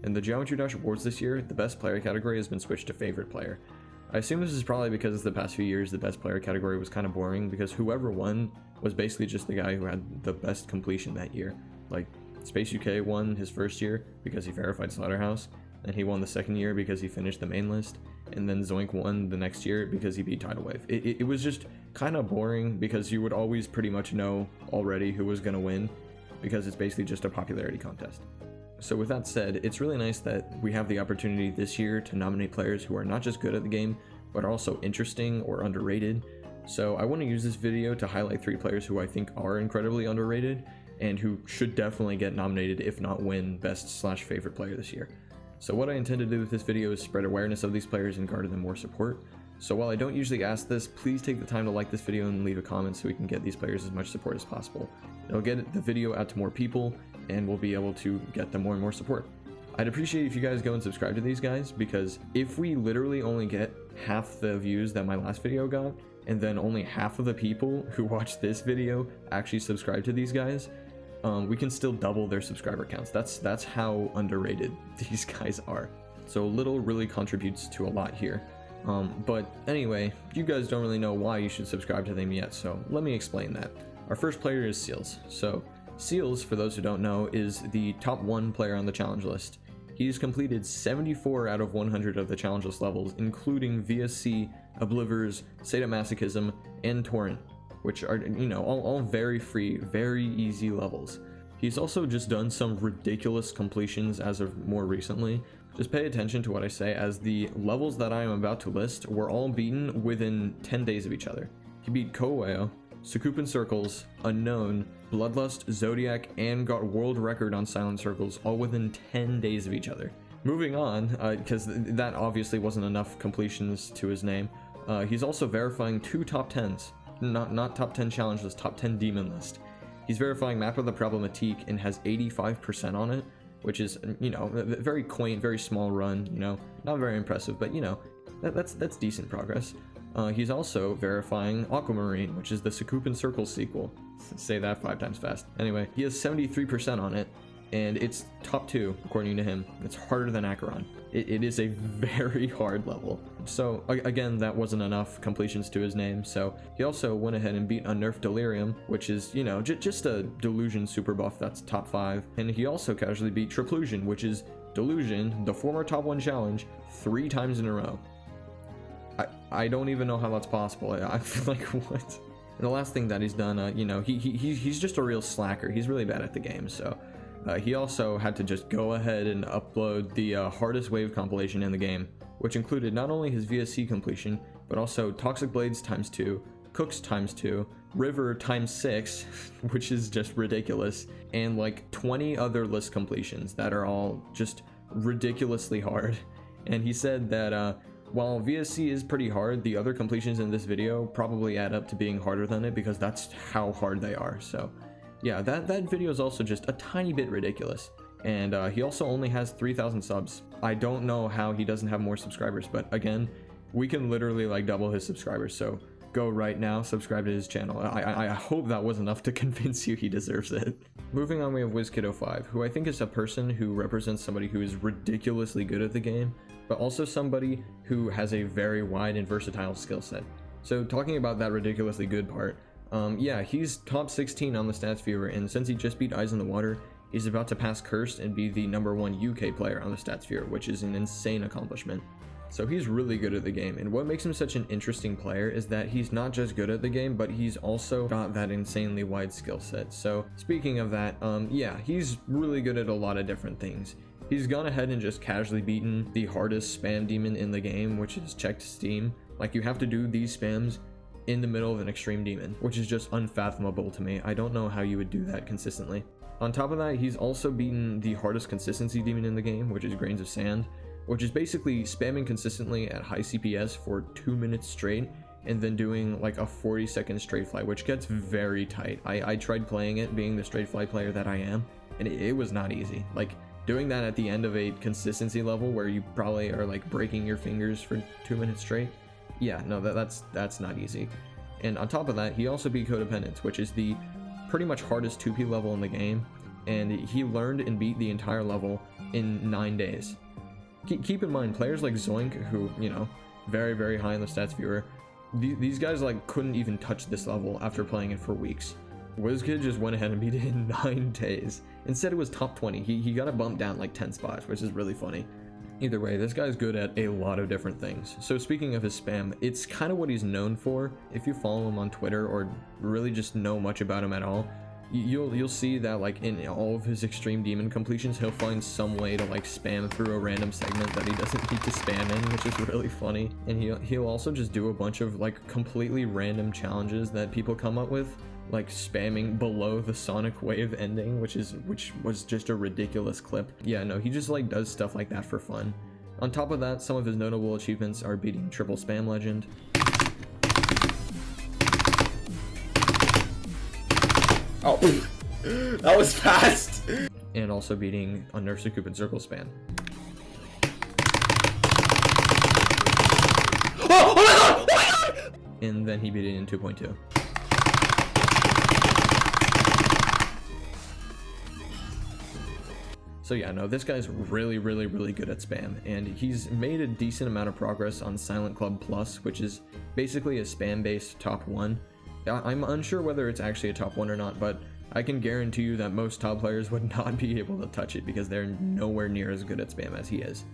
In the Geometry Dash Awards this year, the best player category has been switched to favorite player. I assume this is probably because the past few years the best player category was kind of boring, because whoever won was basically just the guy who had the best completion that year. Like, Space UK won his first year because he verified Slaughterhouse, and he won the second year because he finished the main list, and then Zoink won the next year because he beat Tidal Wave. It was just kind of boring because you would always pretty much know already who was going to win, because it's basically just a popularity contest. So with that said, it's really nice that we have the opportunity this year to nominate players who are not just good at the game, but are also interesting or underrated. So I want to use this video to highlight 3 players who I think are incredibly underrated, and who should definitely get nominated, if not win, best/favorite player this year. So what I intend to do with this video is spread awareness of these players and garner them more support. So while I don't usually ask this, please take the time to like this video and leave a comment so we can get these players as much support as possible. It'll get the video out to more people, and we'll be able to get them more and more support. I'd appreciate if you guys go and subscribe to these guys, because if we literally only get half the views that my last video got, and then only half of the people who watch this video actually subscribe to these guys, we can still double their subscriber counts. That's how underrated these guys are. So little really contributes to a lot here. But anyway, you guys don't really know why you should subscribe to them yet, so let me explain that. Our first player is Seels. So Seels, for those who don't know, is the top 1 player on the challenge list. He's completed 74 out of 100 of the challenge list levels, including VSC, Oblivers, Sadomasochism, and Torrent, which are, you know, all very free, very easy levels. He's also just done some ridiculous completions as of more recently. Just pay attention to what I say, as the levels that I am about to list were all beaten within 10 days of each other. He beat Kowayo, Sukupen Circles, Unknown, Bloodlust, Zodiac, and got world record on Silent Circles, all within 10 days of each other. Moving on, because that obviously wasn't enough completions to his name, he's also verifying 2 top 10s. Not top 10 challenge list, top 10 demon list. He's verifying Map of the Problematique and has 85% on it, which is, you know, very quaint, very small run, you know, not very impressive, but you know, that's decent progress. He's also verifying Aquamarine, which is the Sukupen Circles sequel. Say that 5 times fast. Anyway, he has 73% on it, and it's top 2 according to him. It's harder than Acheron. It is a very hard level. So again, that wasn't enough completions to his name, so he also went ahead and beat Unnerfed Delirium, which is, you know, just a Delusion super buff that's top 5. And he also casually beat Triplusion, which is Delusion, the former top 1 challenge, 3 times in a row. I don't even know how that's possible. I feel like, what? And the last thing that he's done, you know, he's just a real slacker. He's really bad at the game, so he also had to just go ahead and upload the hardest wave compilation in the game, which included not only his VSC completion, but also Toxic Blades ×2, Cooks ×2, River ×6, which is just ridiculous, and like 20 other list completions that are all just ridiculously hard. And he said that while VSC is pretty hard, the other completions in this video probably add up to being harder than it, because that's how hard they are. So yeah, that video is also just a tiny bit ridiculous. And he also only has 3,000 subs. I don't know how he doesn't have more subscribers, but again, we can literally like double his subscribers. So go right now, subscribe to his channel. I hope that was enough to convince you he deserves it. Moving on, we have WizKiddo5, who I think is a person who represents somebody who is ridiculously good at the game, but also somebody who has a very wide and versatile skill set. So talking about that ridiculously good part, yeah, he's top 16 on the stats viewer, and since he just beat Eyes in the Water, he's about to pass Cursed and be the #1 UK player on the stats viewer, which is an insane accomplishment. So he's really good at the game, and what makes him such an interesting player is that he's not just good at the game, but he's also got that insanely wide skill set. So speaking of that, yeah, he's really good at a lot of different things. He's gone ahead and just casually beaten the hardest spam demon in the game, which is checked Steam. Like, you have to do these spams in the middle of an extreme demon, which is just unfathomable to me. I don't know how you would do that consistently. On top of that, he's also beaten the hardest consistency demon in the game, which is Grains of Sand, which is basically spamming consistently at high CPS for 2 minutes straight, and then doing like a 40-second straight fly, which gets very tight. I tried playing it, being the straight fly player that I am, and it was not easy. Like, doing that at the end of a consistency level where you probably are like breaking your fingers for 2 minutes straight, yeah, no, that's not easy. And on top of that, he also beat Codependence, which is the pretty much hardest 2P level in the game. and he learned and beat the entire level in 9 days. Keep in mind, players like Zoink, who, you know, very, very high in the stats viewer, these guys like couldn't even touch this level after playing it for weeks. WizKid just went ahead and beat it in 9 days. Instead, it was top 20. He got it bumped down like 10 spots, which is really funny. Either way, this guy's good at a lot of different things. So speaking of his spam, it's kind of what he's known for. If you follow him on Twitter or really just know much about him at all, you'll see that like in all of his extreme demon completions, he'll find some way to like spam through a random segment that he doesn't need to spam in, which is really funny. And he'll also just do a bunch of like completely random challenges that people come up with, like spamming below the sonic wave ending, which was just a ridiculous clip. Yeah, no, he just like does stuff like that for fun. On top of that, some of his notable achievements are beating triple spam legend, oh, that was fast, and also beating Unnerve Cupid circle spam. oh my god, oh my god! And then he beat it in 2.2. So yeah, no, this guy's really, really, really good at spam, and he's made a decent amount of progress on Silent Club Plus, which is basically a spam-based top 1. I'm unsure whether it's actually a top 1 or not, but I can guarantee you that most top players would not be able to touch it because they're nowhere near as good at spam as he is.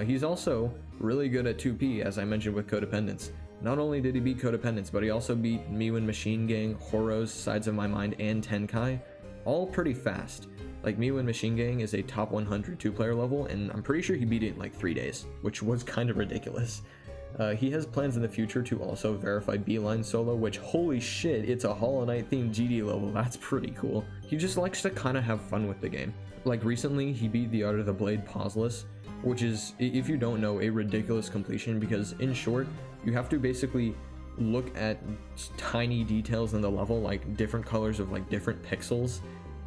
He's also really good at 2P, as I mentioned with Codependence. Not only did he beat Codependence, but he also beat Miwin Machine Gang, Horos, Sides of My Mind, and Tenkai, all pretty fast. Like, Miwin Machine Gang is a top 100 2-player level, and I'm pretty sure he beat it in like 3 days, which was kind of ridiculous. He has plans in the future to also verify Beeline solo, which, holy shit, it's a Hollow Knight themed GD level. That's pretty cool. He just likes to kind of have fun with the game. Like, recently he beat the Art of the Blade pauseless, which is, if you don't know, a ridiculous completion, because in short, you have to basically look at tiny details in the level, like different colors of like different pixels,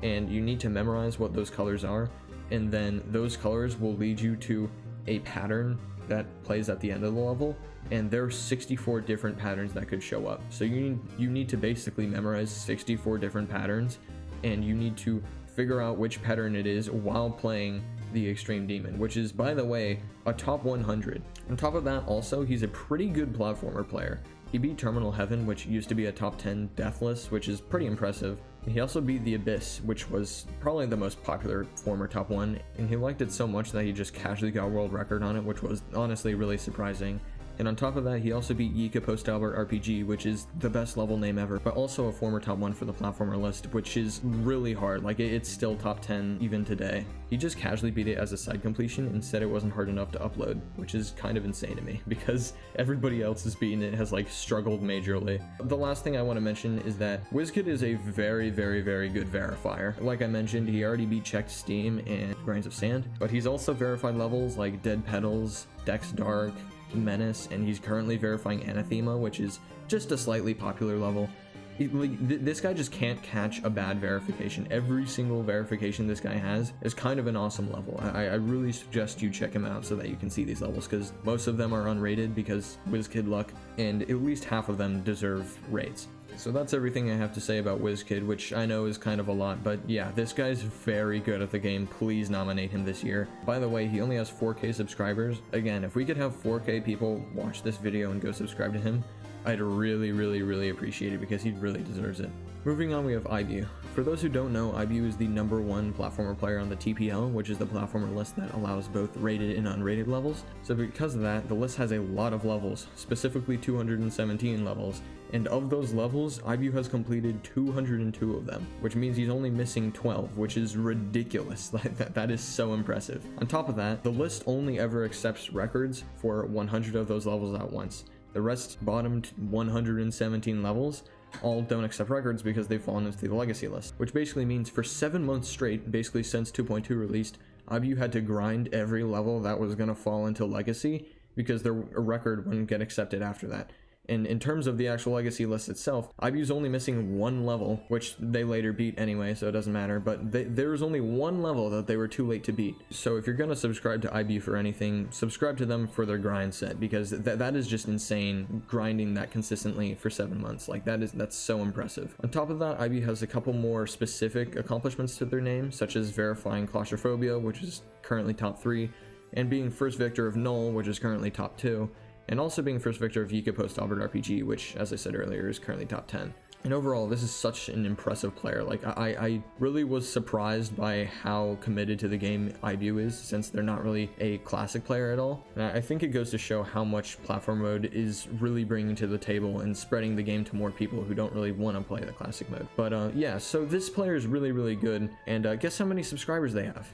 and you need to memorize what those colors are, and then those colors will lead you to a pattern that plays at the end of the level, and there are 64 different patterns that could show up. So you need to basically memorize 64 different patterns, and you need to figure out which pattern it is while playing the Extreme Demon, which is, by the way, a top 100. On top of that, also, he's a pretty good platformer player. He beat Terminal Heaven, which used to be a top 10 Deathless, which is pretty impressive. He also beat The Abyss, which was probably the most popular former top 1, and he liked it so much that he just casually got world record on it, which was honestly really surprising. And on top of that, he also beat Yika Post-Albert RPG, which is the best level name ever, but also a former top 1 for the platformer list, which is really hard. Like, it's still top 10 even today. He just casually beat it as a side completion and said it wasn't hard enough to upload, which is kind of insane to me, because everybody else has beaten it has like struggled majorly. The last thing I want to mention is that WizKid is a very, very, very good verifier. Like I mentioned, he already beat Checked Steam and Grains of Sand, but he's also verified levels like Dead Petals, Dex Dark, Menace, and he's currently verifying Anathema, which is just a slightly popular level. This guy just can't catch a bad verification. Every single verification this guy has is kind of an awesome level. I really suggest you check him out so that you can see these levels, because most of them are unrated because WizKid luck, and at least half of them deserve rates. So that's everything I have to say about WizKid, which I know is kind of a lot, but yeah, this guy's very good at the game. Please nominate him this year. By the way, he only has 4K subscribers. Again, if we could have 4K people watch this video and go subscribe to him, I'd really, really, really appreciate it, because he really deserves it. Moving on, we have Ibu. For those who don't know, Ibu is the #1 platformer player on the TPL, which is the platformer list that allows both rated and unrated levels. So because of that, the list has a lot of levels, specifically 217 levels. And of those levels, Ibu has completed 202 of them, which means he's only missing 12, which is ridiculous. That is so impressive. On top of that, the list only ever accepts records for 100 of those levels at once. The rest bottomed 117 levels all don't accept records because they've fallen into the legacy list, which basically means for 7 months straight, basically since 2.2 released, Ibu had to grind every level that was going to fall into legacy because their record wouldn't get accepted after that. And in terms of the actual legacy list itself, IBU's only missing one level, which they later beat anyway, so it doesn't matter, but there was only one level that they were too late to beat. So if you're gonna subscribe to IBU for anything, subscribe to them for their grind set, because that is just insane, grinding that consistently for 7 months. Like, that's so impressive. On top of that, IBU has a couple more specific accomplishments to their name, such as verifying claustrophobia, which is currently top 3, and being first victor of Null, which is currently top 2, and also being first victor of Yika Post Albert RPG, which, as I said earlier, is currently top 10. And overall, this is such an impressive player. Like, I really was surprised by how committed to the game IBU is, since they're not really a classic player at all. And I think it goes to show how much platform mode is really bringing to the table and spreading the game to more people who don't really want to play the classic mode. But yeah, so this player is really, really good. And guess how many subscribers they have?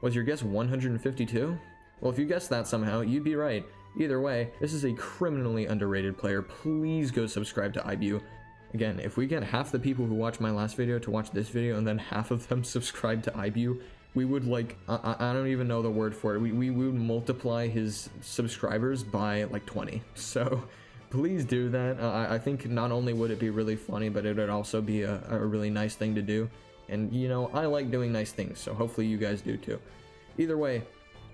Was your guess 152? Well, if you guessed that somehow, you'd be right. Either way, this is a criminally underrated player. Please go subscribe to IBU. Again, if we get half the people who watched my last video to watch this video and then half of them subscribe to IBU, we would, like, I don't even know the word for it. We would multiply his subscribers by like 20. So please do that. I think not only would it be really funny, but it would also be a really nice thing to do. And, you know, I like doing nice things, so hopefully you guys do too. Either way,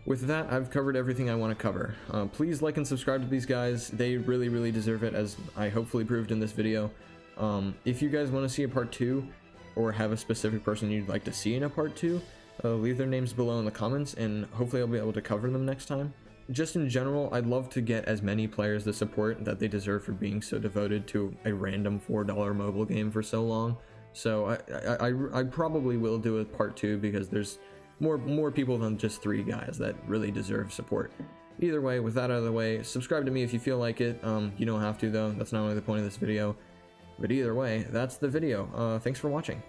with that, I've covered everything I want to cover. Please like and subscribe to these guys. They really, really deserve it, as I hopefully proved in this video. If you guys want to see a part 2, or have a specific person you'd like to see in a part 2, leave their names below in the comments, and hopefully I'll be able to cover them next time. Just in general, I'd love to get as many players the support that they deserve for being so devoted to a random $4 mobile game for so long. So I probably will do a part 2, because there's more people than just 3 guys that really deserve support. Either way, with that out of the way, subscribe to me if you feel like it. You don't have to, though. That's not really the point of this video. But either way, that's the video. Thanks for watching.